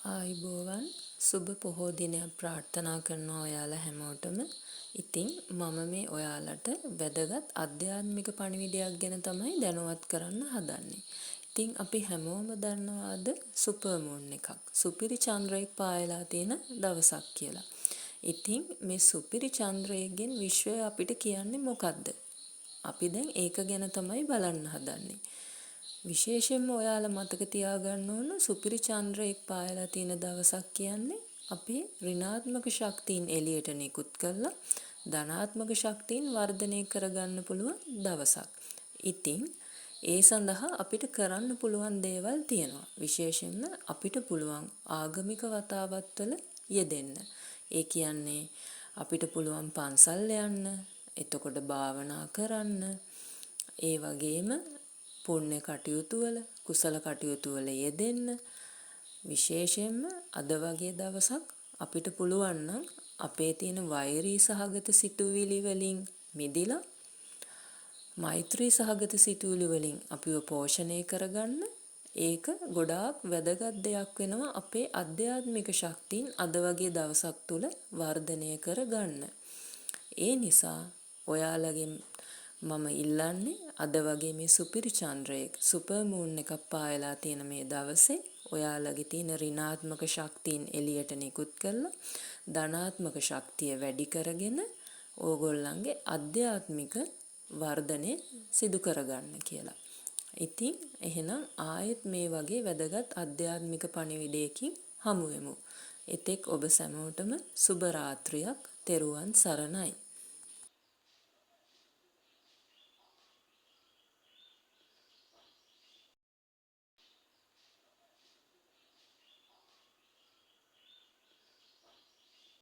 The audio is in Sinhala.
ආයුබෝවන් සුබ පොහෝ දිනයක් ප්‍රාර්ථනා කරනවා ඔයාලා හැමෝටම. ඉතින් මම මේ ඔයාලට වැදගත් අධ්‍යාත්මික පණිවිඩයක් ගැන තමයි දැනුවත් කරන්න හදන්නේ. ඉතින් අපි හැමෝම දන්නවාද සුපර් මූන් එකක්. සුපිරි චන්ද්‍රයෙක් පායලා තියෙන දවසක් කියලා. ඉතින් මේ සුපිරි චන්ද්‍රයෙන් විශ්වය අපිට කියන්නේ මොකද්ද? අපි දැන් ඒක ගැන තමයි බලන්න හදන්නේ. විශේෂයෙන්ම ඔයාලා මතක තියාගන්න ඕන සුපිරි චන්ද්‍රයෙක් පායලා තියෙන දවසක් කියන්නේ අපේ ඍණාත්මක ශක්තියින් එළියට නිකුත් කරලා ධනාත්මක ශක්තියින් වර්ධනය කරගන්න පුළුවන් දවසක්. ඉතින් ඒ සඳහා අපිට කරන්න පුළුවන් දේවල් තියෙනවා. විශේෂයෙන්ම අපිට පුළුවන් ආගමික වතාවත්වල යෙදෙන්න. ඒ කියන්නේ අපිට පුළුවන් පන්සල් යන්න, එතකොට භාවනා කරන්න, ඒ වගේම පුණ්‍ය කටයුතු වල කුසල කටයුතු වල යෙදෙන්න. විශේෂයෙන්ම අද වගේ දවසක් අපිට පුළුවන් නම් අපේ තියෙන වෛරී සහගත සිතුවිලි වලින් මිදිලා මෛත්‍රී සහගත සිතුවිලි වලින් අපිව පෝෂණය කරගන්න. ඒක ගොඩාක් වැදගත් දෙයක් වෙනවා අපේ අධ්‍යාත්මික ශක්තියින් අද වගේ දවසක් තුල වර්ධනය කරගන්න. ඒ නිසා ඔයාලගෙන් මම ඉල්ලන්නේ අද වගේ මේ සුපිරි චන්ද්‍රයක සුපර් මූන් එකක් පායලා තියෙන මේ දවසේ ඔයාලගේ තියෙන ඍණාත්මක ශක්තියින් එළියට නිකුත් කරලා ධනාත්මක ශක්තිය වැඩි කරගෙන ඕගොල්ලන්ගේ අධ්‍යාත්මික වර්ධනය සිදු කරගන්න කියලා. ඉතින් එහෙනම් ආයෙත් මේ වගේ වැදගත් අධ්‍යාත්මික පණිවිඩයකින් හමු වෙමු. එතෙක් ඔබ සැමෝටම සුබ රාත්‍රියක්. තෙරුවන් සරණයි.